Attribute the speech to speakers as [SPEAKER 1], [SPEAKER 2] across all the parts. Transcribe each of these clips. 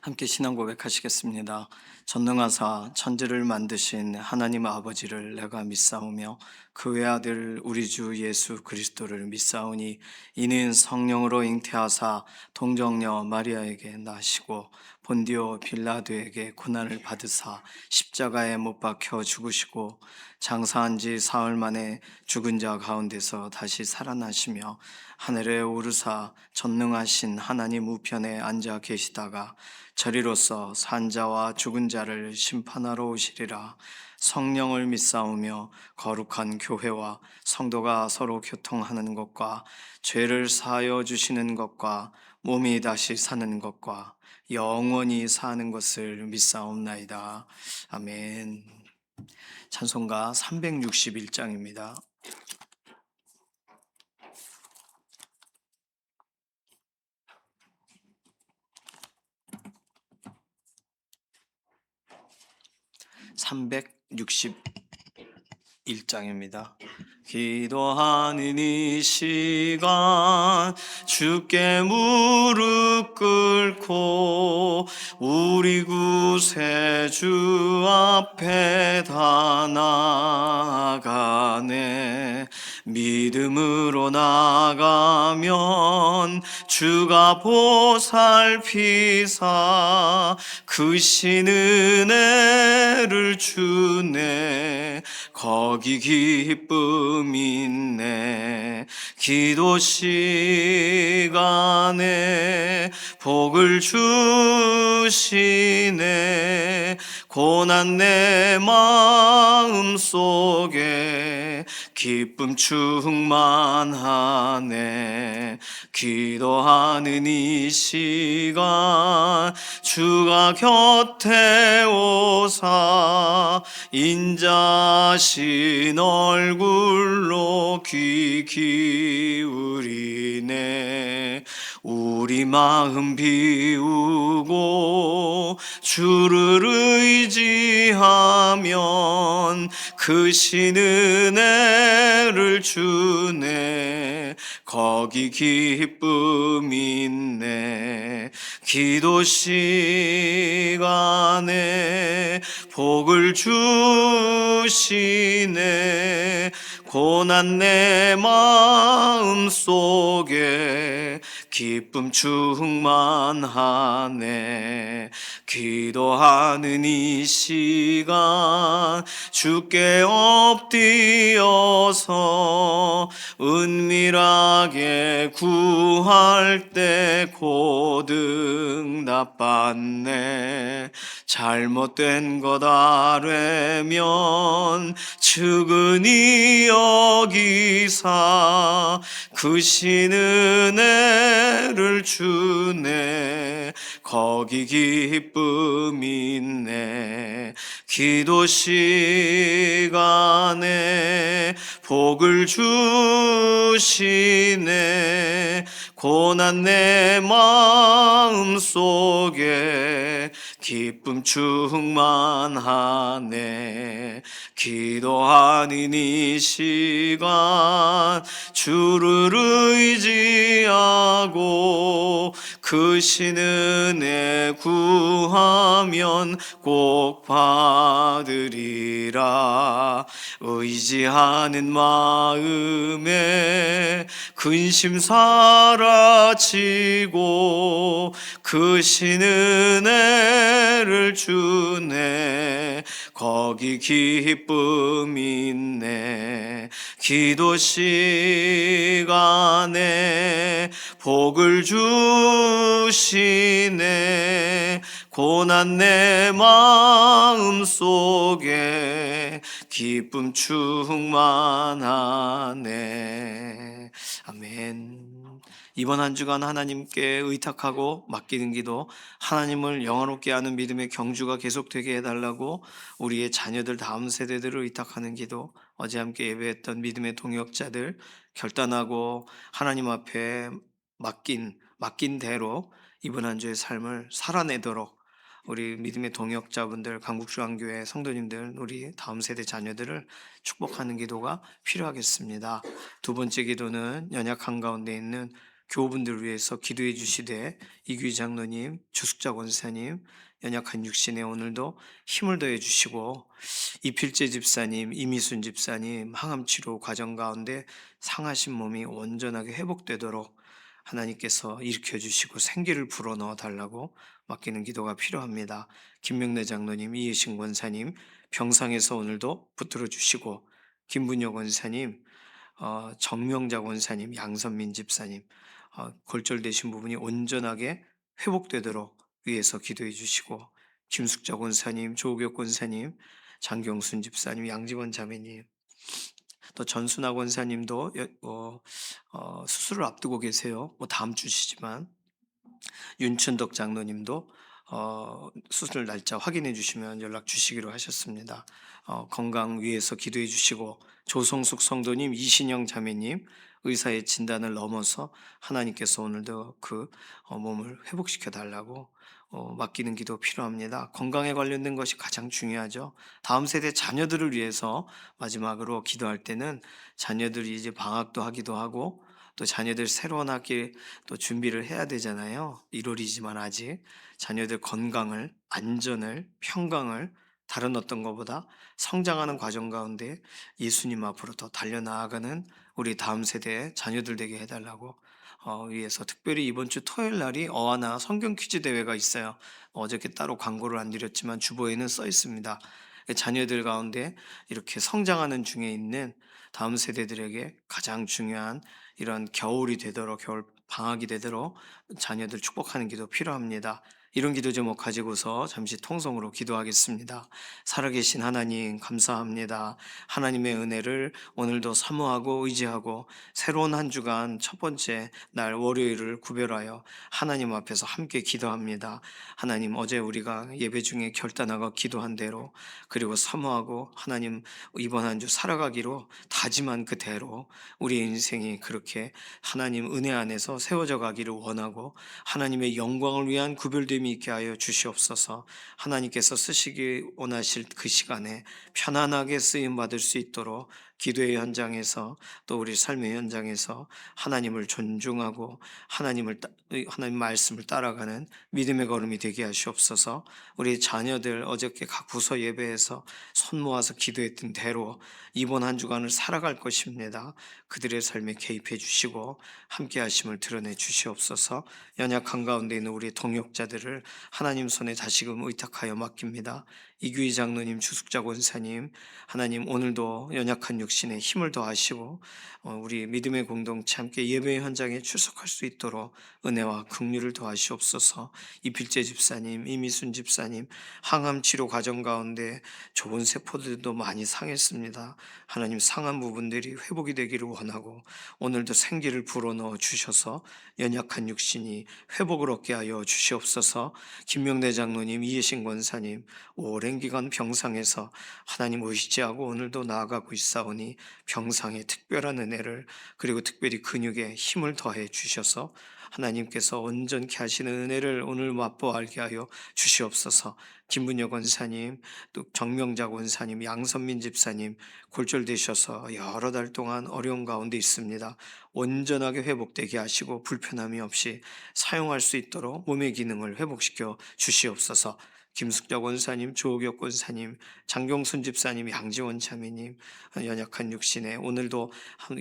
[SPEAKER 1] 함께 신앙 고백하시겠습니다. 전능하사 천지를 만드신 하나님 아버지를 내가 믿사오며 그 외아들 우리 주 예수 그리스도를 믿사오니 이는 성령으로 잉태하사 동정녀 마리아에게 나시고 본디오 빌라도에게 고난을 받으사 십자가에 못 박혀 죽으시고 장사한 지 사흘 만에 죽은 자 가운데서 다시 살아나시며 하늘에 오르사 전능하신 하나님 우편에 앉아 계시다가 저리로서 산자와 죽은 자를 심판하러 오시리라. 성령을 믿사오며 거룩한 교회와 성도가 서로 교통하는 것과 죄를 사하여 주시는 것과 몸이 다시 사는 것과 영원히 사는 것을 믿사옵나이다. 아멘. 찬송가 361장입니다. 361장입니다. 기도하는 이 시간 주께 무릎 꿇고 우리 구세주 앞에 다 나아가네. 믿음으로 나가면 주가 보살피사 크신 은혜를 주네. 거기 기쁨 있네. 기도 시간에 복을 주시네. 고난 내 마음 속에 기쁨 충만하네. 기도하는 이 시간 주가 곁에 오사 인자신 얼굴로 귀 기울이네. 우리 마음 비우고 주를 의지하면 크신 은혜를 주네. 거기 기쁨 있네. 기도 시간에 복을 주시네. 고난 내 마음 속에 기쁨 충만하네. 기도하는 이 시간 주께 엎드려서 은밀하게 구할 때 고등답받네. 잘못된 것 아뢰면 측은히 여기사 크신 은혜를 주네. 거기 기쁨 있네. 기도 시간에 복을 주시네. 고난 내 마음 속에 기쁨 충만하네. 기도하는 이 시간 주를 의지하고 크신 은혜 구하면 꼭 받으리라. 의지하는 마음에 근심 사라지고 크신 은혜를 주네. 거기 기쁨 있네. 기도 시간에 복을 주시네. 고난 내 마음 속에 기쁨 충만하네. 아멘. 이번 한 주간 하나님께 의탁하고 맡기는 기도, 하나님을 영화롭게 하는 믿음의 경주가 계속되게 해달라고 우리의 자녀들 다음 세대들을 의탁하는 기도, 어제 함께 예배했던 믿음의 동역자들 결단하고 하나님 앞에 맡긴 대로 이번 한 주의 삶을 살아내도록 우리 믿음의 동역자분들, 강북중앙교회 성도님들, 우리 다음 세대 자녀들을 축복하는 기도가 필요하겠습니다. 두 번째 기도는 연약한 가운데 있는 교우분들을 위해서 기도해 주시되 이규희 장로님, 주숙자 권사님, 연약한 육신에 오늘도 힘을 더해 주시고 이필재 집사님, 이미순 집사님 항암 치료 과정 가운데 상하신 몸이 온전하게 회복되도록 하나님께서 일으켜 주시고 생기를 불어넣어 달라고 맡기는 기도가 필요합니다. 김명래 장로님, 이혜신 권사님 병상에서 오늘도 붙들어 주시고 김분여 권사님, 정명자 권사님, 양선민 집사님 골절되신 부분이 온전하게 회복되도록 위해서 기도해 주시고 김숙자 권사님, 조옥엽 권사님, 장경순 집사님, 양지원 자매님, 또 전순아 권사님도 수술을 앞두고 계세요. 뭐 다음 주시지만 윤춘덕 장로님도 수술 날짜 확인해 주시면 연락 주시기로 하셨습니다. 건강 위해서 기도해 주시고 조성숙 성도님, 이신영 자매님 의사의 진단을 넘어서 하나님께서 오늘도 그 몸을 회복시켜 달라고 맡기는 기도 필요합니다. 건강에 관련된 것이 가장 중요하죠. 다음 세대 자녀들을 위해서 마지막으로 기도할 때는 자녀들이 이제 방학도 하기도 하고 또 자녀들 새로운 학기 또 준비를 해야 되잖아요. 1월이지만 아직 자녀들 건강을, 안전을, 평강을 다른 어떤 것보다 성장하는 과정 가운데 예수님 앞으로 더 달려나아가는 우리 다음 세대의 자녀들 되게 해달라고 위해서 특별히 이번 주 토요일 날이 어하나 성경 퀴즈 대회가 있어요. 어저께 따로 광고를 안 드렸지만 주보에는 써 있습니다. 자녀들 가운데 이렇게 성장하는 중에 있는 다음 세대들에게 가장 중요한 이런 겨울이 되도록 겨울 방학이 되도록 자녀들 축복하는 기도 필요합니다. 이런 기도 제목 가지고서 잠시 통성으로 기도하겠습니다. 살아계신 하나님 감사합니다. 하나님의 은혜를 오늘도 사모하고 의지하고 새로운 한 주간 첫 번째 날 월요일을 구별하여 하나님 앞에서 함께 기도합니다. 하나님 어제 우리가 예배 중에 결단하고 기도한 대로 그리고 사모하고 하나님 이번 한 주 살아가기로 다짐한 그대로 우리의 인생이 그렇게 하나님 은혜 안에서 세워져 가기를 원하고 하나님의 영광을 위한 구별됨이 있게 하여 주시옵소서. 하나님께서 쓰시기 원하실 그 시간에 편안하게 쓰임 받을 수 있도록 기도의 현장에서 또 우리 삶의 현장에서 하나님을 존중하고 하나님 말씀을 따라가는 믿음의 걸음이 되게 하시옵소서. 우리 자녀들 어저께 각 부서 예배에서 손 모아서 기도했던 대로 이번 한 주간을 살아갈 것입니다. 그들의 삶에 개입해 주시고 함께 하심을 드러내 주시옵소서. 연약한 가운데 있는 우리 동역자들을 하나님 손에 다시금 의탁하여 맡깁니다. 이규희 장로님, 주숙자 권사님, 하나님 오늘도 연약한 육신에 힘을 더하시고 우리 믿음의 공동체 함께 예배 현장에 출석할 수 있도록 은혜와 긍휼을 더하시옵소서. 이필재 집사님, 이미순 집사님 항암 치료 과정 가운데 좋은 세포들도 많이 상했습니다. 하나님 상한 부분들이 회복이 되기를 원하고 오늘도 생기를 불어넣어 주셔서 연약한 육신이 회복을 얻게 하여 주시옵소서. 김명래 장로님, 이혜신 권사님 오랜 기간 병상에서 하나님 의지하고 오늘도 나아가고 있사오니 병상의 특별한 은혜를 그리고 특별히 근육에 힘을 더해 주셔서 하나님께서 온전케 하시는 은혜를 오늘 맛보아 알게 하여 주시옵소서. 김문여 권사님, 또 정명자 권사님, 양선민 집사님 골절되셔서 여러 달 동안 어려운 가운데 있습니다. 온전하게 회복되게 하시고 불편함이 없이 사용할 수 있도록 몸의 기능을 회복시켜 주시옵소서. 김숙자 권사님, 조옥엽 권사님, 장경순 집사님, 양지원 자매님 연약한 육신에 오늘도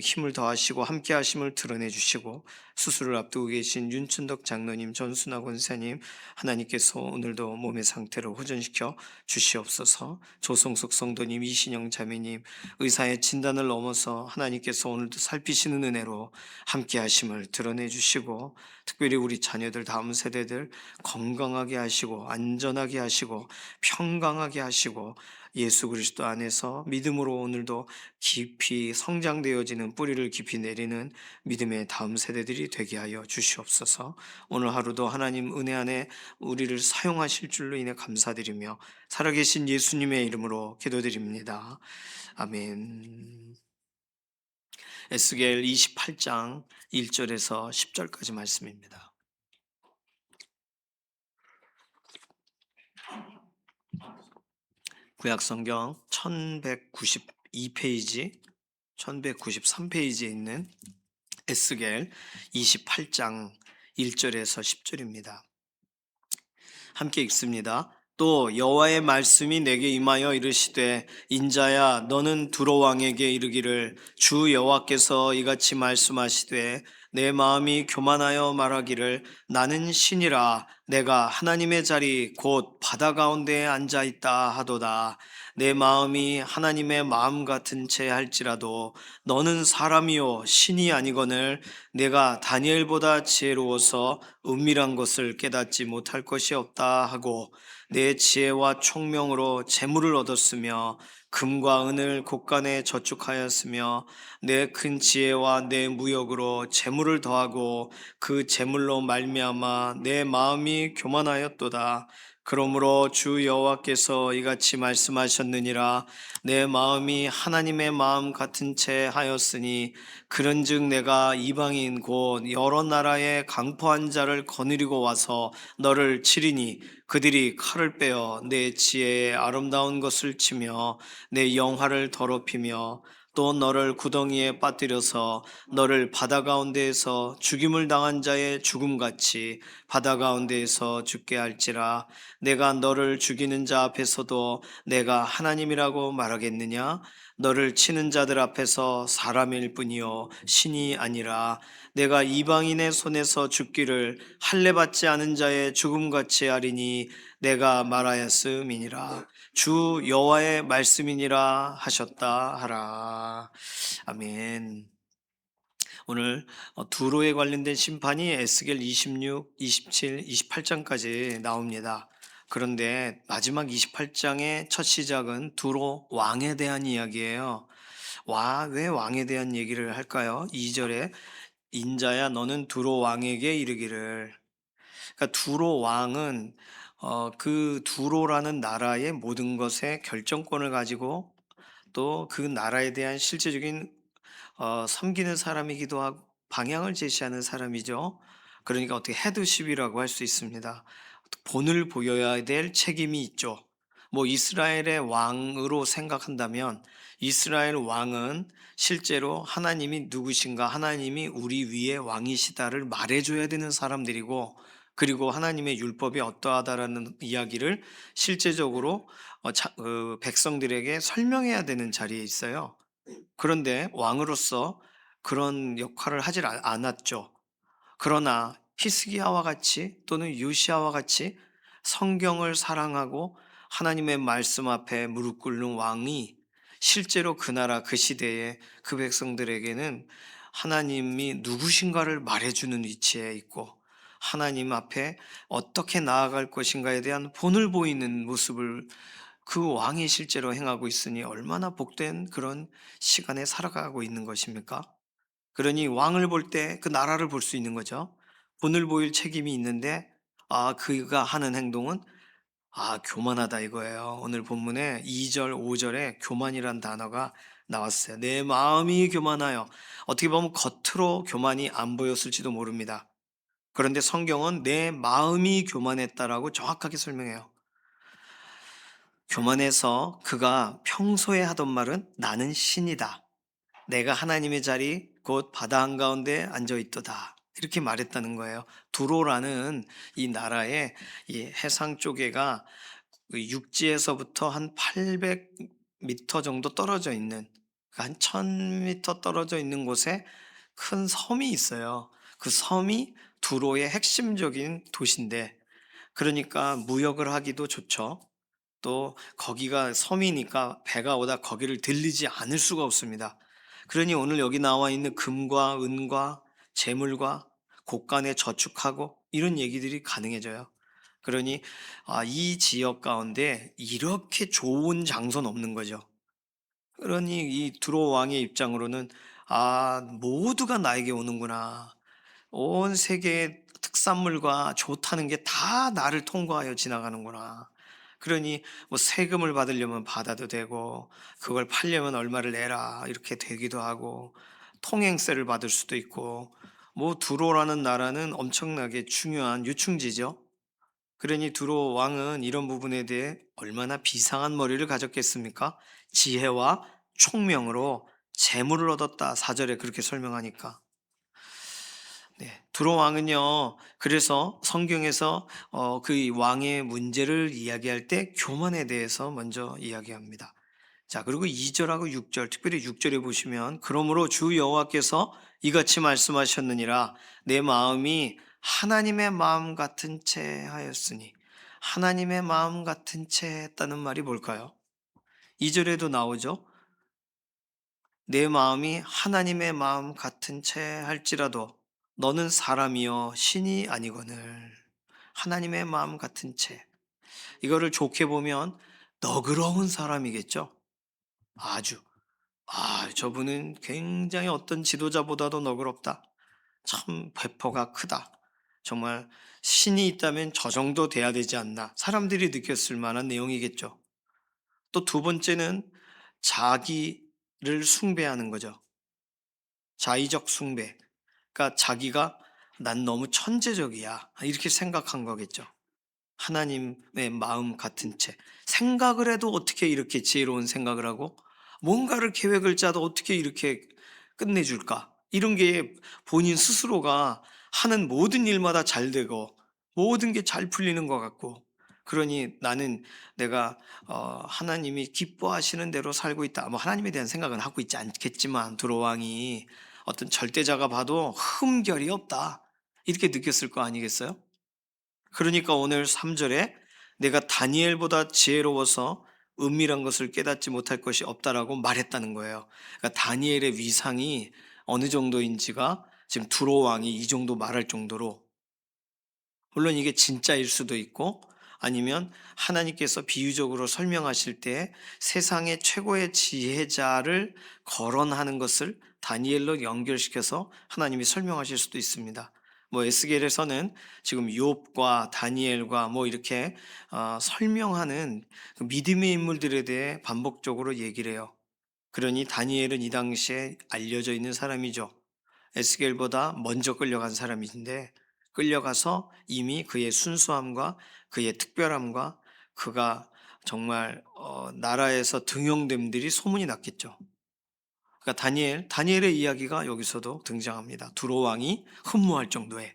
[SPEAKER 1] 힘을 더하시고 함께 하심을 드러내 주시고 수술을 앞두고 계신 윤춘덕 장로님, 전순아 권사님 하나님께서 오늘도 몸의 상태를 호전시켜 주시옵소서. 조성숙 성도님, 이신영 자매님 의사의 진단을 넘어서 하나님께서 오늘도 살피시는 은혜로 함께 하심을 드러내 주시고 특별히 우리 자녀들 다음 세대들 건강하게 하시고 안전하게 하시고 평강하게 하시고 예수 그리스도 안에서 믿음으로 오늘도 깊이 성장되어지는 뿌리를 깊이 내리는 믿음의 다음 세대들이 되게 하여 주시옵소서. 오늘 하루도 하나님 은혜 안에 우리를 사용하실 줄로 인해 감사드리며 살아계신 예수님의 이름으로 기도드립니다. 아멘. 에스겔 28장 1절에서 10절까지 말씀입니다. 구약성경 1192페이지, 1193페이지에 있는 에스겔 28장 1절에서 10절입니다. 함께 읽습니다. 또 여호와의 말씀이 내게 임하여 이르시되 인자야 너는 두로 왕에게 이르기를 주 여호와께서 이같이 말씀하시되 내 마음이 교만하여 말하기를 나는 신이라 내가 하나님의 자리 곧 바다 가운데에 앉아 있다 하도다. 내 마음이 하나님의 마음 같은 채 할지라도 너는 사람이요 신이 아니거늘 내가 다니엘보다 지혜로워서 은밀한 것을 깨닫지 못할 것이 없다 하고 내 지혜와 총명으로 재물을 얻었으며 금과 은을 곳간에 저축하였으며 내 큰 지혜와 내 무역으로 재물을 더하고 그 재물로 말미암아 내 마음이 교만하였도다. 그러므로 주 여호와께서 이같이 말씀하셨느니라 내 마음이 하나님의 마음 같은 채 하였으니 그런즉 내가 이방인 곧 여러 나라의 강포한 자를 거느리고 와서 너를 치리니 그들이 칼을 빼어 내 지혜의 아름다운 것을 치며 내 영화를 더럽히며 또 너를 구덩이에 빠뜨려서 너를 바다 가운데에서 죽임을 당한 자의 죽음같이 바다 가운데에서 죽게 할지라. 내가 너를 죽이는 자 앞에서도 내가 하나님이라고 말하겠느냐? 너를 치는 자들 앞에서 사람일 뿐이요 신이 아니라. 내가 이방인의 손에서 죽기를 할례 받지 않은 자의 죽음같이 하리니 내가 말하였음이니라. 주 여호와의 말씀이니라 하셨다 하라. 아멘. 오늘 두로에 관련된 심판이 에스겔 26, 27, 28장까지 나옵니다. 그런데 마지막 28장의 첫 시작은 두로 왕에 대한 이야기예요. 왜 왕에 대한 얘기를 할까요? 2절에 인자야 너는 두로 왕에게 이르기를. 그러니까 두로 왕은 그 두로라는 나라의 모든 것의 결정권을 가지고 또 그 나라에 대한 실제적인 섬기는 사람이기도 하고 방향을 제시하는 사람이죠. 그러니까 어떻게 헤드십이라고 할 수 있습니다. 본을 보여야 될 책임이 있죠. 뭐 이스라엘의 왕으로 생각한다면 이스라엘 왕은 실제로 하나님이 누구신가, 하나님이 우리 위에 왕이시다를 말해줘야 되는 사람들이고, 그리고 하나님의 율법이 어떠하다라는 이야기를 실제적으로 백성들에게 설명해야 되는 자리에 있어요. 그런데 왕으로서 그런 역할을 하질 않았죠. 그러나 히스기야와 같이 또는 요시야와 같이 성경을 사랑하고 하나님의 말씀 앞에 무릎 꿇는 왕이 실제로 그 나라 그 시대에 그 백성들에게는 하나님이 누구신가를 말해주는 위치에 있고 하나님 앞에 어떻게 나아갈 것인가에 대한 본을 보이는 모습을 그 왕이 실제로 행하고 있으니 얼마나 복된 그런 시간에 살아가고 있는 것입니까? 그러니 왕을 볼 때 그 나라를 볼 수 있는 거죠. 본을 보일 책임이 있는데 그가 하는 행동은 교만하다 이거예요. 오늘 본문에 2절, 5절에 교만이란 단어가 나왔어요. 내 마음이 교만하여. 어떻게 보면 겉으로 교만이 안 보였을지도 모릅니다. 그런데 성경은 내 마음이 교만했다라고 정확하게 설명해요. 교만해서 그가 평소에 하던 말은 나는 신이다. 내가 하나님의 자리 곧 바다 한가운데 앉아 있도다. 이렇게 말했다는 거예요. 두로라는 이 나라의 이 해상 쪼개가 그 육지에서부터 한 800m 정도 떨어져 있는 한 1000m 떨어져 있는 곳에 큰 섬이 있어요. 그 섬이 두로의 핵심적인 도시인데 그러니까 무역을 하기도 좋죠. 또 거기가 섬이니까 배가 오다 거기를 들리지 않을 수가 없습니다. 그러니 오늘 여기 나와 있는 금과 은과 재물과 곳간에 저축하고 이런 얘기들이 가능해져요. 그러니 이 지역 가운데 이렇게 좋은 장소는 없는 거죠. 그러니 이 두로 왕의 입장으로는 모두가 나에게 오는구나. 온 세계의 특산물과 좋다는 게 다 나를 통과하여 지나가는구나. 그러니 뭐 세금을 받으려면 받아도 되고 그걸 팔려면 얼마를 내라 이렇게 되기도 하고 통행세를 받을 수도 있고 뭐 두로라는 나라는 엄청나게 중요한 유충지죠. 그러니 두로 왕은 이런 부분에 대해 얼마나 비상한 머리를 가졌겠습니까? 지혜와 총명으로 재물을 얻었다. 4절에 그렇게 설명하니까. 두로 왕은요, 그래서 성경에서 그 왕의 문제를 이야기할 때 교만에 대해서 먼저 이야기합니다. 자, 그리고 2절하고 6절, 특별히 6절에 보시면, 그러므로 주 여호와께서 이같이 말씀하셨느니라, 내 마음이 하나님의 마음 같은 채 하였으니. 하나님의 마음 같은 채 했다는 말이 뭘까요? 2절에도 나오죠. 내 마음이 하나님의 마음 같은 채 할지라도 너는 사람이여 신이 아니거늘. 하나님의 마음 같은 채. 이거를 좋게 보면 너그러운 사람이겠죠. 아주. 저분은 굉장히 어떤 지도자보다도 너그럽다. 참 배포가 크다. 정말 신이 있다면 저 정도 돼야 되지 않나. 사람들이 느꼈을 만한 내용이겠죠. 또 두 번째는 자기를 숭배하는 거죠. 자의적 숭배. 그러니까 자기가 난 너무 천재적이야. 이렇게 생각한 거겠죠. 하나님의 마음 같은 채. 생각을 해도 어떻게 이렇게 지혜로운 생각을 하고 뭔가를 계획을 짜도 어떻게 이렇게 끝내줄까? 이런 게 본인 스스로가 하는 모든 일마다 잘 되고 모든 게 잘 풀리는 것 같고 그러니 나는 내가 하나님이 기뻐하시는 대로 살고 있다. 뭐 하나님에 대한 생각은 하고 있지 않겠지만 두로왕이 어떤 절대자가 봐도 흠결이 없다. 이렇게 느꼈을 거 아니겠어요? 그러니까 오늘 3절에 내가 다니엘보다 지혜로워서 은밀한 것을 깨닫지 못할 것이 없다라고 말했다는 거예요. 그러니까 다니엘의 위상이 어느 정도인지가 지금 두로 왕이 이 정도 말할 정도로, 물론 이게 진짜일 수도 있고 아니면 하나님께서 비유적으로 설명하실 때 세상의 최고의 지혜자를 거론하는 것을 다니엘로 연결시켜서 하나님이 설명하실 수도 있습니다. 뭐 에스겔에서는 지금 욥과 다니엘과 뭐 이렇게 설명하는 그 믿음의 인물들에 대해 반복적으로 얘기를 해요. 그러니 다니엘은 이 당시에 알려져 있는 사람이죠. 에스겔보다 먼저 끌려간 사람인데 끌려가서 이미 그의 순수함과 그의 특별함과 그가 정말 나라에서 등용됨들이 소문이 났겠죠. 그러니까 다니엘의 이야기가 여기서도 등장합니다. 두로 왕이 흠모할 정도의,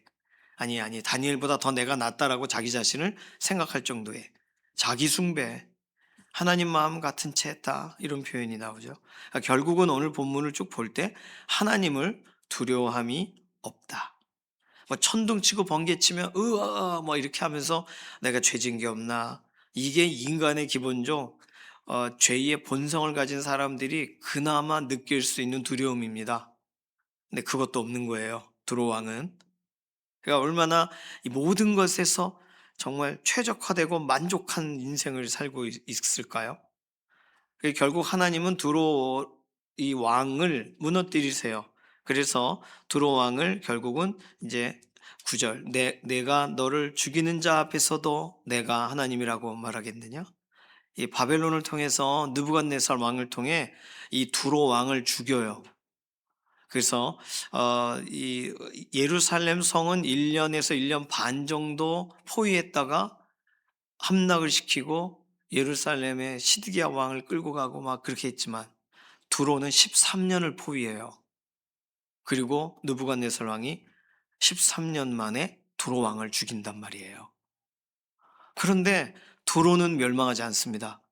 [SPEAKER 1] 아니 다니엘보다 더 내가 낫다라고 자기 자신을 생각할 정도의 자기 숭배, 하나님 마음 같은 채 했다, 이런 표현이 나오죠. 그러니까 결국은 오늘 본문을 쭉 볼 때 하나님을 두려워함이 없다. 뭐 천둥치고 번개치며 으아 뭐 이렇게 하면서 내가 죄진 게 없나. 이게 인간의 기본적 죄의 본성을 가진 사람들이 그나마 느낄 수 있는 두려움입니다. 근데 그것도 없는 거예요, 두로 왕은. 그러니까 얼마나 이 모든 것에서 정말 최적화되고 만족한 인생을 살고 있을까요? 결국 하나님은 두로 이 왕을 무너뜨리세요. 그래서 두로 왕을 결국은 이제 9절, 내가 너를 죽이는 자 앞에서도 내가 하나님이라고 말하겠느냐? 이 바벨론을 통해서 느부갓네살 왕을 통해 이 두로 왕을 죽여요. 그래서 이 예루살렘 성은 1년에서 1년 반 정도 포위했다가 함락을 시키고 예루살렘에 시드기야 왕을 끌고 가고 막 그렇게 했지만 두로는 13년을 포위해요. 그리고 느부갓네살 왕이 13년 만에 두로 왕을 죽인단 말이에요. 그런데 두로는 멸망하지 않습니다.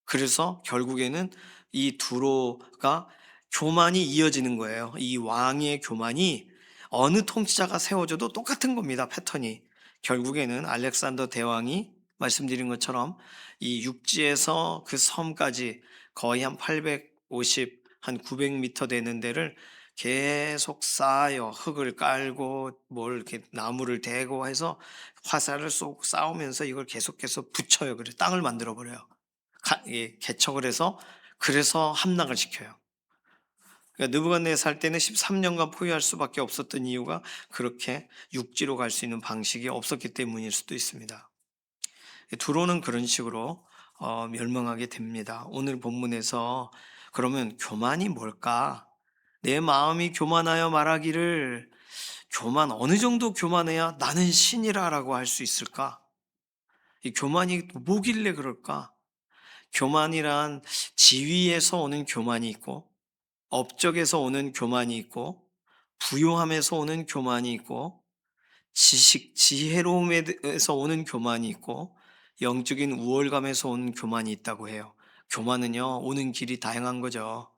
[SPEAKER 1] 그래서 결국에는 이 두로가 교만이 이어지는 거예요. 이 왕의 교만이 어느 통치자가 세워져도 똑같은 겁니다. 패턴이. 결국에는 알렉산더 대왕이 말씀드린 것처럼 이 육지에서 그 섬까지 거의 한 850, 한 900m 되는 데를 계속 쌓아요. 흙을 깔고 뭘 이렇게 나무를 대고 해서 화살을 쏘고 싸우면서 이걸 계속해서 붙여요. 그래서 땅을 만들어 버려요. 개척을 해서 그래서 함락을 시켜요. 그러니까 느부갓네살 때는 13년간 포위할 수밖에 없었던 이유가 그렇게 육지로 갈 수 있는 방식이 없었기 때문일 수도 있습니다. 두로는 그런 식으로 멸망하게 됩니다. 오늘 본문에서 그러면 교만이 뭘까? 내 마음이 교만하여 말하기를, 교만 어느 정도 교만해야 나는 신이라라고 할 수 있을까? 이 교만이 뭐길래 그럴까? 교만이란 지위에서 오는 교만이 있고, 업적에서 오는 교만이 있고, 부요함에서 오는 교만이 있고, 지식, 지혜로움에서 오는 교만이 있고 영적인 우월감에서 오는 교만이 있다고 해요. 교만은요, 오는 길이 다양한 거죠.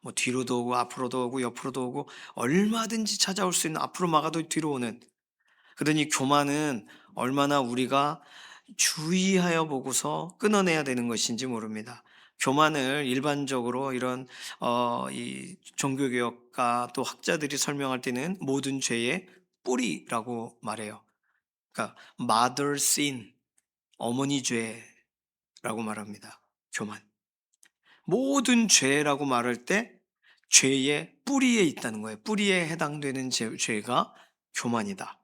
[SPEAKER 1] 뭐 뒤로도 오고 앞으로도 오고 옆으로도 오고 얼마든지 찾아올 수 있는, 앞으로 막아도 뒤로 오는. 그러니 교만은 얼마나 우리가 주의하여 보고서 끊어내야 되는 것인지 모릅니다. 교만을 일반적으로 이런 이 종교개혁가 또 학자들이 설명할 때는 모든 죄의 뿌리라고 말해요. 그러니까 mother sin, 어머니 죄라고 말합니다. 교만. 모든 죄라고 말할 때 죄의 뿌리에 있다는 거예요. 뿌리에 해당되는 죄가 교만이다.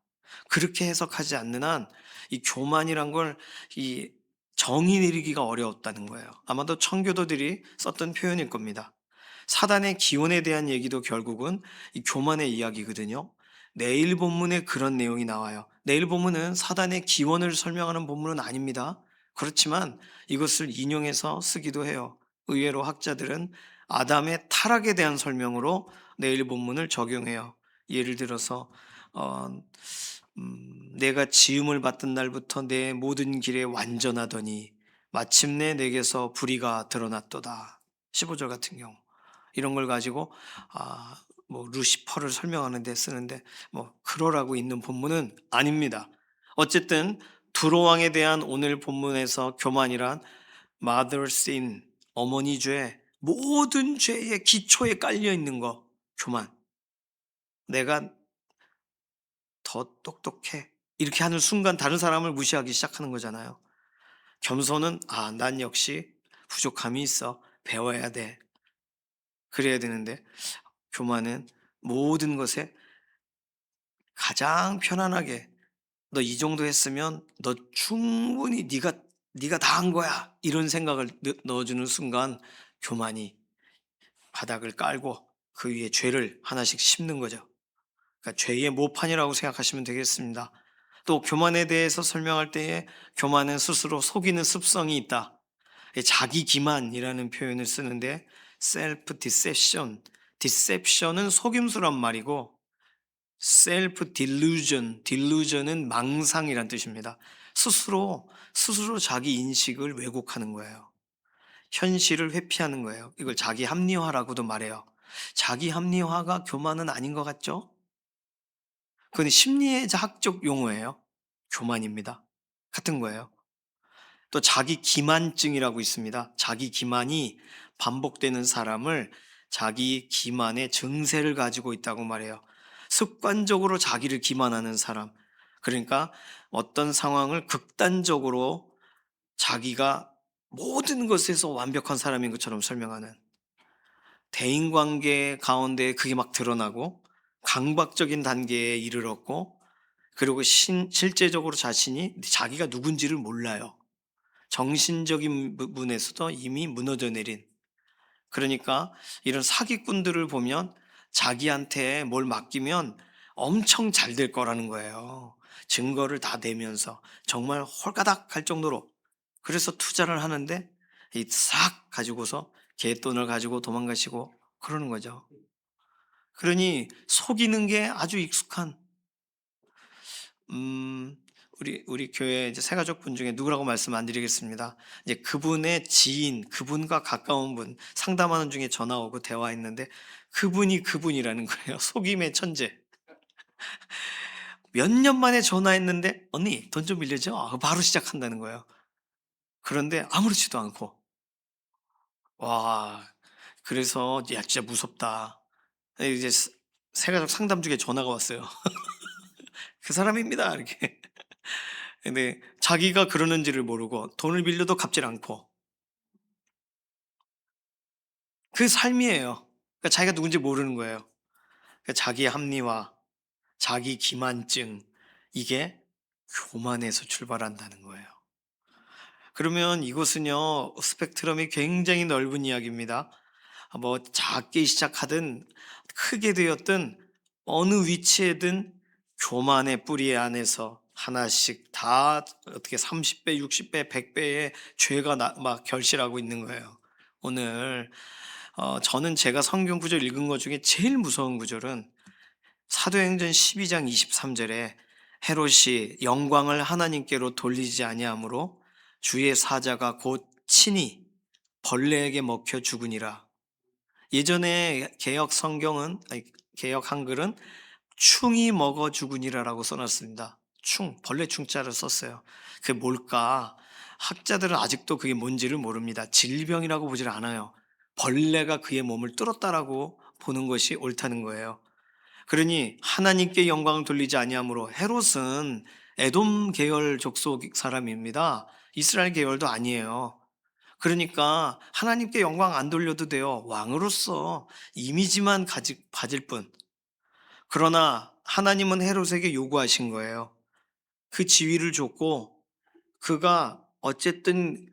[SPEAKER 1] 그렇게 해석하지 않는 한 이 교만이란 걸 이 정의 내리기가 어려웠다는 거예요. 아마도 청교도들이 썼던 표현일 겁니다. 사단의 기원에 대한 얘기도 결국은 이 교만의 이야기거든요. 내일 본문에 그런 내용이 나와요. 내일 본문은 사단의 기원을 설명하는 본문은 아닙니다. 그렇지만 이것을 인용해서 쓰기도 해요. 의외로 학자들은 아담의 타락에 대한 설명으로 내일 본문을 적용해요. 예를 들어서 어, 내가 지음을 받던 날부터 내 모든 길에 완전하더니 마침내 내게서 불의가 드러났도다. 15절 같은 경우 이런 걸 가지고 뭐 루시퍼를 설명하는 데 쓰는데 뭐 그러라고 있는 본문은 아닙니다. 어쨌든 두로왕에 대한 오늘 본문에서 교만이란 mother sin, 어머니 죄, 모든 죄의 기초에 깔려 있는 거, 교만. 내가 더 똑똑해. 이렇게 하는 순간 다른 사람을 무시하기 시작하는 거잖아요. 겸손은 난 역시 부족함이 있어. 배워야 돼. 그래야 되는데 교만은 모든 것에 가장 편안하게 너 이 정도 했으면 너 충분히 네가 다 한 거야. 이런 생각을 넣어주는 순간 교만이 바닥을 깔고 그 위에 죄를 하나씩 씹는 거죠. 그러니까 죄의 모판이라고 생각하시면 되겠습니다. 또 교만에 대해서 설명할 때에 교만은 스스로 속이는 습성이 있다. 자기 기만이라는 표현을 쓰는데 self deception, deception은 속임수란 말이고 self delusion, delusion은 망상이란 뜻입니다. 스스로 자기 인식을 왜곡하는 거예요. 현실을 회피하는 거예요. 이걸 자기 합리화라고도 말해요. 자기 합리화가 교만은 아닌 것 같죠? 그건 심리의 학적 용어예요. 교만입니다. 같은 거예요. 또 자기 기만증이라고 있습니다. 자기 기만이 반복되는 사람을 자기 기만의 증세를 가지고 있다고 말해요. 습관적으로 자기를 기만하는 사람. 그러니까 어떤 상황을 극단적으로 자기가 모든 것에서 완벽한 사람인 것처럼 설명하는, 대인관계 가운데 그게 막 드러나고 강박적인 단계에 이르렀고, 그리고 실제적으로 자신이 자기가 누군지를 몰라요. 정신적인 부분에서도 이미 무너져 내린. 그러니까 이런 사기꾼들을 보면 자기한테 뭘 맡기면 엄청 잘 될 거라는 거예요. 증거를 다 내면서 정말 홀가닥 할 정도로. 그래서 투자를 하는데 이 싹 가지고서 갯돈을 가지고 도망가시고 그러는 거죠. 그러니 속이는 게 아주 익숙한, 음, 우리 교회 이제 새가족 분 중에 누구라고 말씀 안 드리겠습니다. 이제 그분의 지인, 그분과 가까운 분 상담하는 중에 전화 오고 대화했는데 그분이 그분이라는 거예요. 속임의 천재. 몇 년 만에 전화했는데 언니 돈 좀 빌려줘. 바로 시작한다는 거예요. 그런데 아무렇지도 않고 와, 그래서 야 진짜 무섭다. 이제 새가족 상담 중에 전화가 왔어요. 그 사람입니다. 이렇게. 근데 자기가 그러는지를 모르고 돈을 빌려도 갚질 않고 그 삶이에요. 그러니까 자기가 누군지 모르는 거예요. 그러니까 자기 합리화, 자기 기만증, 이게 교만에서 출발한다는 거예요. 그러면 이것은요, 스펙트럼이 굉장히 넓은 이야기입니다. 뭐 작게 시작하든 크게 되었든 어느 위치에든 교만의 뿌리 안에서 하나씩 다 어떻게 30배, 60배, 100배의 죄가 막 결실하고 있는 거예요. 오늘 저는 제가 성경 구절 읽은 것 중에 제일 무서운 구절은 사도행전 12장 23절에 헤롯이 영광을 하나님께로 돌리지 아니하므로 주의 사자가 곧 친히 벌레에게 먹혀 죽으니라. 예전에 개역 성경은 개역 한글은 충이 먹어 죽으니라라고 써놨습니다. 충, 벌레 충자를 썼어요. 그게 뭘까? 학자들은 아직도 그게 뭔지를 모릅니다. 질병이라고 보질 않아요. 벌레가 그의 몸을 뚫었다라고 보는 것이 옳다는 거예요. 그러니 하나님께 영광을 돌리지 아니하므로, 헤롯은 에돔 계열 족속 사람입니다. 이스라엘 계열도 아니에요. 그러니까 하나님께 영광 안 돌려도 돼요. 왕으로서 이미지만 가질 뿐. 그러나 하나님은 헤롯에게 요구하신 거예요. 그 지위를 줬고, 그가 어쨌든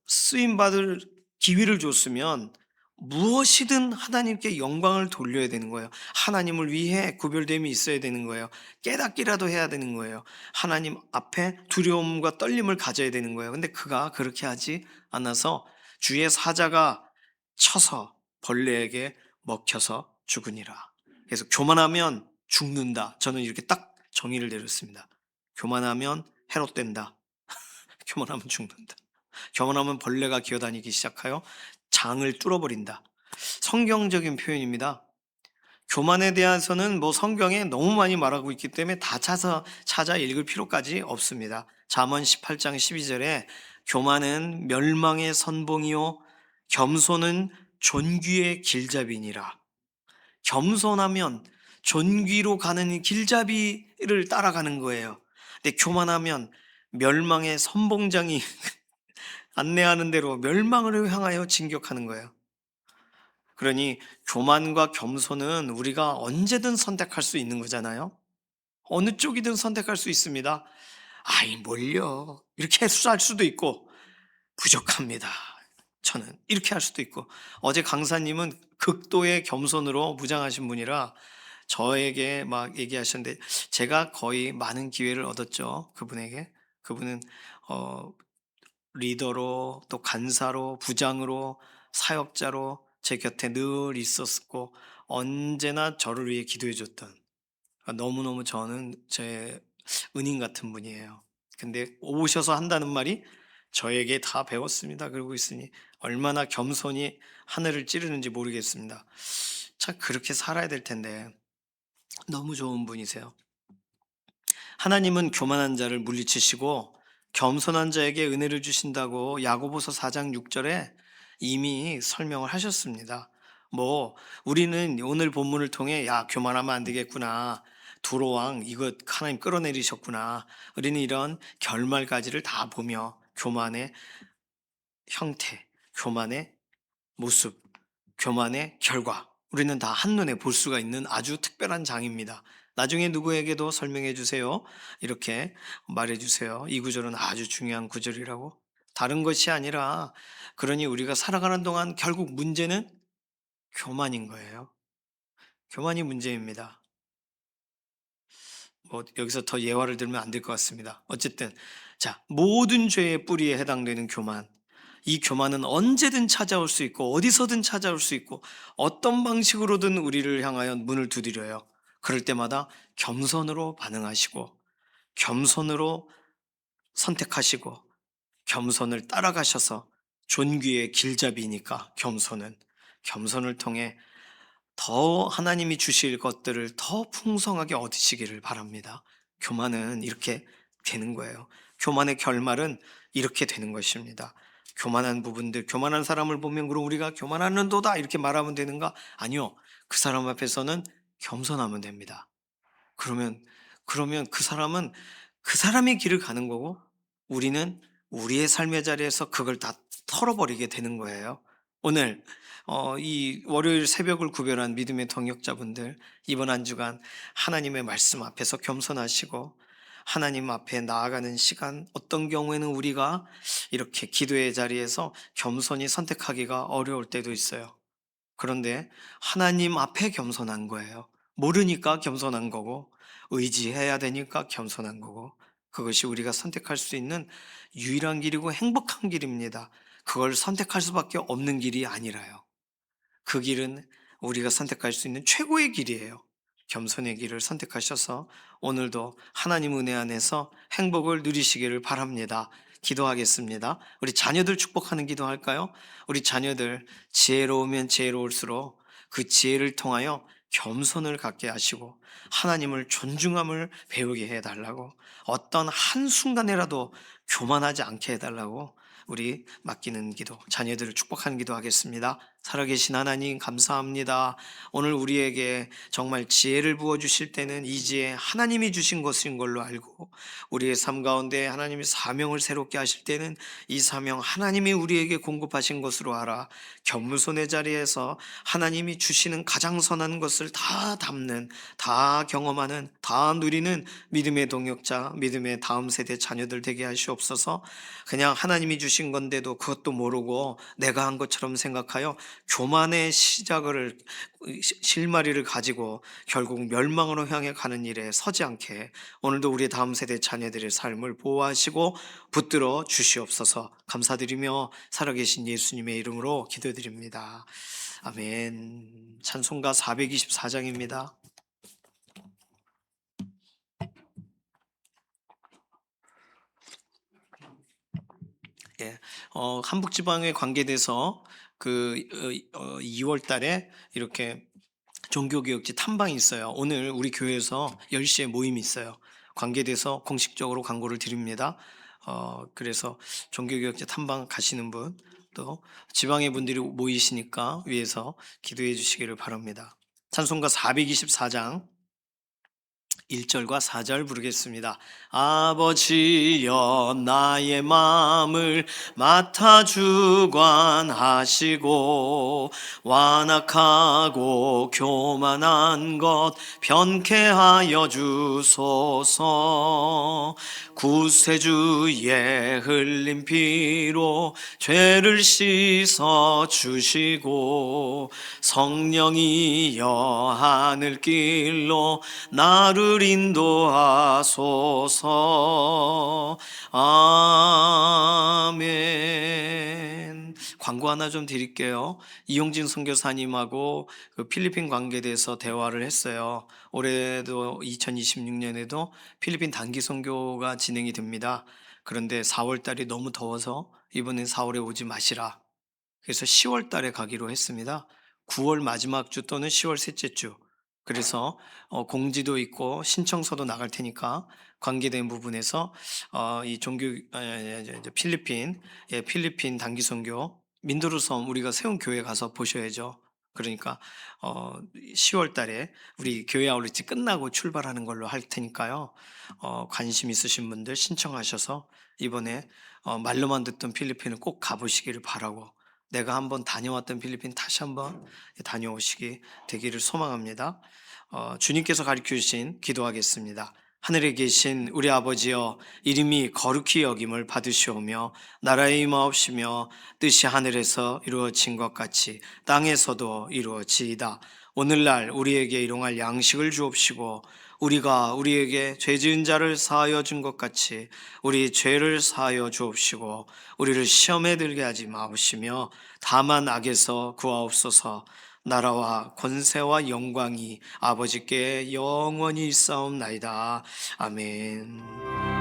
[SPEAKER 1] 쓰임 받을 기회를 줬으면 무엇이든 하나님께 영광을 돌려야 되는 거예요. 하나님을 위해 구별됨이 있어야 되는 거예요. 깨닫기라도 해야 되는 거예요. 하나님 앞에 두려움과 떨림을 가져야 되는 거예요. 근데 그가 그렇게 하지 않아서 주의 사자가 쳐서 벌레에게 먹혀서 죽으니라. 그래서 교만하면 죽는다. 저는 이렇게 딱 정의를 내렸습니다. 교만하면 해롭된다. 교만하면 죽는다. 교만하면 벌레가 기어다니기 시작하여 장을 뚫어버린다. 성경적인 표현입니다. 교만에 대해서는 뭐 성경에 너무 많이 말하고 있기 때문에 다 찾아 읽을 필요까지 없습니다. 잠언 18장 12절에 교만은 멸망의 선봉이요 겸손은 존귀의 길잡이니라. 겸손하면 존귀로 가는 길잡이를 따라가는 거예요. 근데 교만하면 멸망의 선봉장이 안내하는 대로 멸망을 향하여 진격하는 거예요. 그러니 교만과 겸손은 우리가 언제든 선택할 수 있는 거잖아요. 어느 쪽이든 선택할 수 있습니다. 아이 뭘요, 이렇게 할 수도 있고, 부족합니다, 저는 이렇게 할 수도 있고. 어제 강사님은 극도의 겸손으로 무장하신 분이라 저에게 막 얘기하셨는데, 제가 거의 많은 기회를 얻었죠, 그분에게. 그분은 리더로, 또 간사로, 부장으로, 사역자로 제 곁에 늘 있었고, 언제나 저를 위해 기도해 줬던, 너무너무 저는 제 은인 같은 분이에요. 근데 오셔서 한다는 말이 저에게 다 배웠습니다 그러고 있으니 얼마나 겸손히 하늘을 찌르는지 모르겠습니다. 참 그렇게 살아야 될 텐데. 너무 좋은 분이세요. 하나님은 교만한 자를 물리치시고 겸손한 자에게 은혜를 주신다고 야고보서 4장 6절에 이미 설명을 하셨습니다. 뭐 우리는 오늘 본문을 통해 야, 교만하면 안 되겠구나, 두로왕 이거 하나님 끌어내리셨구나, 우리는 이런 결말까지를 다 보며 교만의 형태, 교만의 모습, 교만의 결과, 우리는 다 한눈에 볼 수가 있는 아주 특별한 장입니다. 나중에 누구에게도 설명해 주세요, 이렇게 말해 주세요. 이 구절은 아주 중요한 구절이라고. 다른 것이 아니라, 그러니 우리가 살아가는 동안 결국 문제는 교만인 거예요. 교만이 문제입니다. 뭐 여기서 더 예화를 들면 안 될 것 같습니다. 어쨌든 자, 모든 죄의 뿌리에 해당되는 교만. 이 교만은 언제든 찾아올 수 있고 어디서든 찾아올 수 있고 어떤 방식으로든 우리를 향하여 문을 두드려요. 그럴 때마다 겸손으로 반응하시고 겸손으로 선택하시고 겸손을 따라가셔서, 존귀의 길잡이니까 겸손을 통해 더 하나님이 주실 것들을 더 풍성하게 얻으시기를 바랍니다. 교만은 이렇게 되는 거예요. 교만의 결말은 이렇게 되는 것입니다. 교만한 부분들, 교만한 사람을 보면 그럼 우리가 교만하는도다 이렇게 말하면 되는가? 아니요. 그 사람 앞에서는 겸손하면 됩니다. 그러면 그 사람은 그 사람의 길을 가는 거고, 우리는 우리의 삶의 자리에서 그걸 다 털어버리게 되는 거예요. 오늘 이 월요일 새벽을 구별한 믿음의 동역자분들, 이번 한 주간 하나님의 말씀 앞에서 겸손하시고 하나님 앞에 나아가는 시간, 어떤 경우에는 우리가 이렇게 기도의 자리에서 겸손히 선택하기가 어려울 때도 있어요. 그런데 하나님 앞에 겸손한 거예요. 모르니까 겸손한 거고, 의지해야 되니까 겸손한 거고, 그것이 우리가 선택할 수 있는 유일한 길이고 행복한 길입니다. 그걸 선택할 수밖에 없는 길이 아니라요. 그 길은 우리가 선택할 수 있는 최고의 길이에요. 겸손의 길을 선택하셔서 오늘도 하나님 은혜 안에서 행복을 누리시기를 바랍니다. 기도하겠습니다. 우리 자녀들 축복하는 기도할까요? 우리 자녀들 지혜로우면 지혜로울수록 그 지혜를 통하여 겸손을 갖게 하시고 하나님을 존중함을 배우게 해달라고, 어떤 한순간에라도 교만하지 않게 해달라고 우리 맡기는 기도, 자녀들을 축복하는 기도 하겠습니다. 살아계신 하나님 감사합니다. 오늘 우리에게 정말 지혜를 부어주실 때는 이 지혜 하나님이 주신 것인 걸로 알고, 우리의 삶 가운데 하나님이 사명을 새롭게 하실 때는 이 사명 하나님이 우리에게 공급하신 것으로 알아 겸손의 자리에서 하나님이 주시는 가장 선한 것을 다 담는, 다 경험하는, 다 누리는 믿음의 동역자, 믿음의 다음 세대 자녀들 되게 하시옵소서. 그냥 하나님이 주신 건데도 그것도 모르고 내가 한 것처럼 생각하여 교만의 시작을, 실마리를 가지고 결국 멸망으로 향해 가는 일에 서지 않게 오늘도 우리 다음 세대 자녀들의 삶을 보호하시고 붙들어 주시옵소서. 감사드리며 살아계신 예수님의 이름으로 기도드립니다. 아멘. 찬송가 424장입니다. 예, 한북지방에 관계돼서 2월 달에 이렇게 종교개혁지 탐방이 있어요. 오늘 우리 교회에서 10시에 모임이 있어요. 관계돼서 공식적으로 광고를 드립니다. 그래서 종교개혁지 탐방 가시는 분, 또 지방의 분들이 모이시니까 위에서 기도해 주시기를 바랍니다. 찬송가 424장 1절과 4절 부르겠습니다. 아버지여 나의 마음을 맡아 주관하시고 완악하고 교만한 것 변케하여 주소서. 구세주의 흘린 피로 죄를 씻어 주시고 성령이여 하늘길로 나를 인도하소서. 아멘. 광고 하나 좀 드릴게요. 이용진 선교사님하고 그 필리핀 관계돼서 대화를 했어요. 올해도 2026년에도 필리핀 단기 선교가 진행이 됩니다. 그런데 4월 달이 너무 더워서 이번엔 4월에 오지 마시라. 그래서 10월 달에 가기로 했습니다. 9월 마지막 주 또는 10월 셋째 주. 그래서 공지도 있고 신청서도 나갈 테니까 관계된 부분에서 이 종교 필리핀 필리핀 단기 선교 민도르섬 우리가 세운 교회 가서 보셔야죠. 그러니까 10월 달에 우리 교회 아울렛이 끝나고 출발하는 걸로 할 테니까요. 관심 있으신 분들 신청하셔서 이번에 말로만 듣던 필리핀을 꼭 가보시기를 바라고, 내가 한번 다녀왔던 필리핀 다시 한번 다녀오시기 되기를 소망합니다. 주님께서 가르쳐 주신 기도하겠습니다. 하늘에 계신 우리 아버지여, 이름이 거룩히 여김을 받으시오며 나라의 임하옵시며 뜻이 하늘에서 이루어진 것 같이 땅에서도 이루어지이다. 오늘날 우리에게 일용할 양식을 주옵시고 우리가 우리에게 죄 지은 자를 사하여 준 것 같이 우리 죄를 사하여 주옵시고 우리를 시험에 들게 하지 마옵시며 다만 악에서 구하옵소서. 나라와 권세와 영광이 아버지께 영원히 있사옵나이다. 아멘.